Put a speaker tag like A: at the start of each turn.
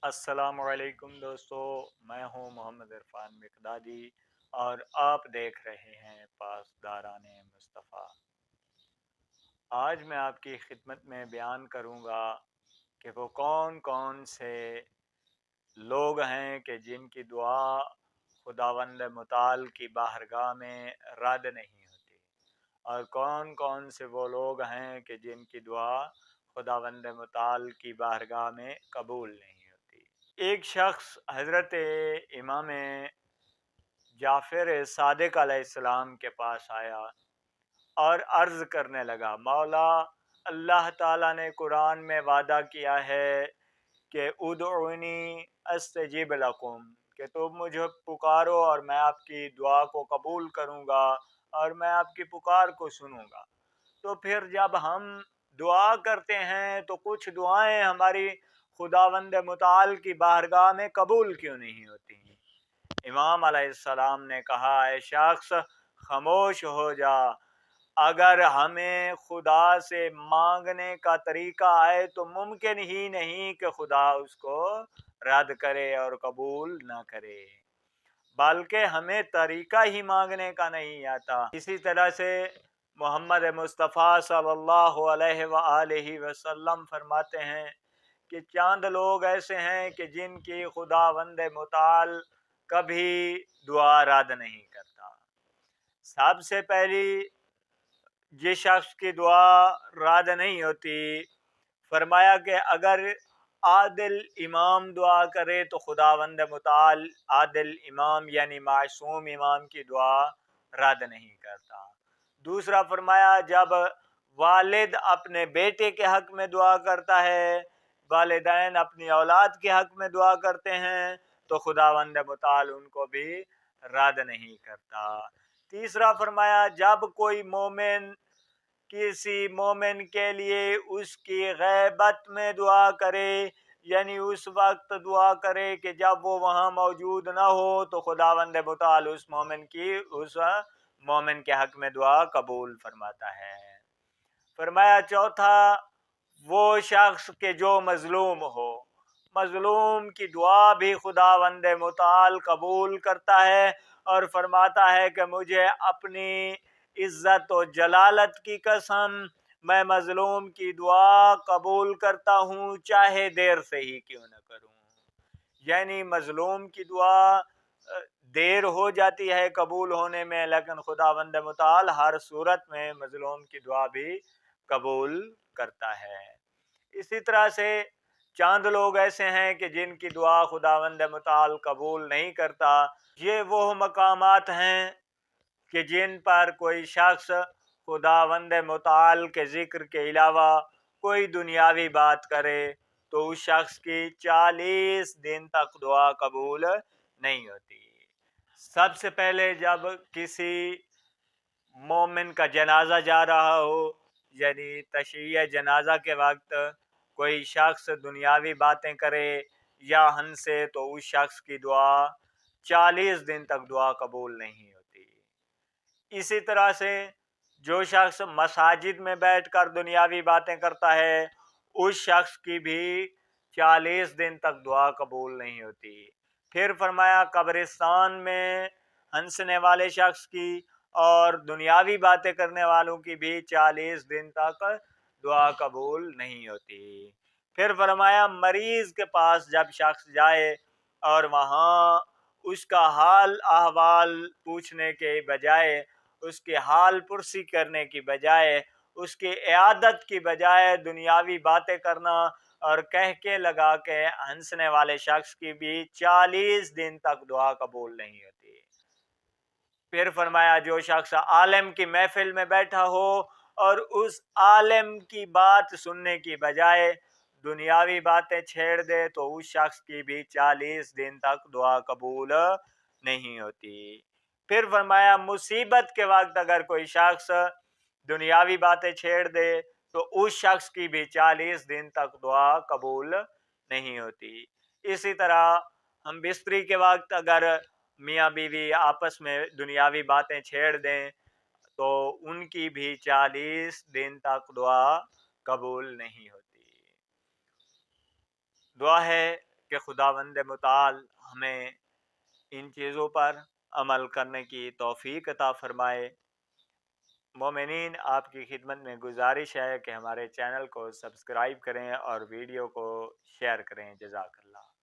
A: السلام علیکم دوستو، میں ہوں محمد عرفان مقدادی اور آپ دیکھ رہے ہیں پاسداران مصطفیٰ۔ آج میں آپ کی خدمت میں بیان کروں گا کہ وہ کون کون سے لوگ ہیں کہ جن کی دعا خداوند متعال کی بارگاہ میں رد نہیں ہوتی، اور کون کون سے وہ لوگ ہیں کہ جن کی دعا خداوند متعال کی بارگاہ میں قبول نہیں ہوتی۔ ایک شخص حضرت امام جعفر صادق علیہ السلام کے پاس آیا اور عرض کرنے لگا، مولا، اللہ تعالیٰ نے قرآن میں وعدہ کیا ہے کہ ادعونی استجب لکم، کہ تم مجھے پکارو اور میں آپ کی دعا کو قبول کروں گا اور میں آپ کی پکار کو سنوں گا۔ تو پھر جب ہم دعا کرتے ہیں تو کچھ دعائیں ہماری خداوند متعال کی بارگاہ میں قبول کیوں نہیں ہوتی؟ امام علیہ السلام نے کہا، اے شخص خاموش ہو جا، اگر ہمیں خدا سے مانگنے کا طریقہ آئے تو ممکن ہی نہیں کہ خدا اس کو رد کرے اور قبول نہ کرے، بلکہ ہمیں طریقہ ہی مانگنے کا نہیں آتا۔ اسی طرح سے محمد مصطفیٰ صلی اللہ علیہ وآلہ وسلم فرماتے ہیں کہ چاند لوگ ایسے ہیں کہ جن کی خداوند متعال کبھی دعا رد نہیں کرتا۔ سب سے پہلی جس شخص کی دعا رد نہیں ہوتی، فرمایا کہ اگر عادل امام دعا کرے تو خداوند متعال عادل امام یعنی معصوم امام کی دعا رد نہیں کرتا۔ دوسرا فرمایا جب والد اپنے بیٹے کے حق میں دعا کرتا ہے، والدین اپنی اولاد کے حق میں دعا کرتے ہیں تو خداوند متعال ان کو بھی رد نہیں کرتا۔ تیسرا فرمایا جب کوئی مومن کسی مومن کے لیے اس کی غیبت میں دعا کرے، یعنی اس وقت دعا کرے کہ جب وہ وہاں موجود نہ ہو، تو خداوند متعال اس مومن کے حق میں دعا قبول فرماتا ہے۔ فرمایا چوتھا وہ شخص کہ جو مظلوم ہو، مظلوم کی دعا بھی خداوند متعال قبول کرتا ہے اور فرماتا ہے کہ مجھے اپنی عزت و جلالت کی قسم، میں مظلوم کی دعا قبول کرتا ہوں چاہے دیر سے ہی کیوں نہ کروں۔ یعنی مظلوم کی دعا دیر ہو جاتی ہے قبول ہونے میں، لیکن خداوند متعال ہر صورت میں مظلوم کی دعا بھی قبول کرتا ہے۔ اسی طرح سے چاند لوگ ایسے ہیں کہ جن کی دعا خداوند متعال قبول نہیں کرتا۔ یہ وہ مقامات ہیں کہ جن پر کوئی شخص خداوند متعال کے ذکر کے علاوہ کوئی دنیاوی بات کرے تو اس شخص کی 40 دن تک دعا قبول نہیں ہوتی۔ سب سے پہلے جب کسی مومن کا جنازہ جا رہا ہو، یعنی تشییع جنازہ کے وقت کوئی شخص دنیاوی باتیں کرے یا ہنسے تو اس شخص کی دعا 40 دن تک دعا قبول نہیں ہوتی۔ اسی طرح سے جو شخص مساجد میں بیٹھ کر دنیاوی باتیں کرتا ہے، اس شخص کی بھی 40 دن تک دعا قبول نہیں ہوتی۔ پھر فرمایا قبرستان میں ہنسنے والے شخص کی اور دنیاوی باتیں کرنے والوں کی بھی 40 دن تک دعا قبول نہیں ہوتی۔ پھر فرمایا مریض کے پاس جب شخص جائے اور وہاں اس کا حال احوال پوچھنے کے بجائے، اس کے حال پرسی کرنے کی بجائے، اس کی عیادت کی بجائے دنیاوی باتیں کرنا اور کہہ کے لگا کے ہنسنے والے شخص کی بھی 40 دن تک دعا قبول نہیں ہوتی۔ پھر فرمایا جو شخص عالم کی محفل میں بیٹھا ہو اور اس عالم کی بات سننے کی بجائے دنیاوی باتیں چھیڑ دے تو اس شخص کی بھی 40 دن تک دعا قبول نہیں ہوتی۔ پھر فرمایا مصیبت کے وقت اگر کوئی شخص دنیاوی باتیں چھیڑ دے تو اس شخص کی بھی 40 دن تک دعا قبول نہیں ہوتی۔ اسی طرح ہم بستری کے وقت اگر میاں بیوی آپس میں دنیاوی باتیں چھیڑ دیں تو ان کی بھی 40 دن تک دعا قبول نہیں ہوتی۔ دعا ہے کہ خداوند متعال ہمیں ان چیزوں پر عمل کرنے کی توفیق عطا فرمائے۔ مومنین، آپ کی خدمت میں گزارش ہے کہ ہمارے چینل کو سبسکرائب کریں اور ویڈیو کو شیئر کریں۔ جزاک اللہ۔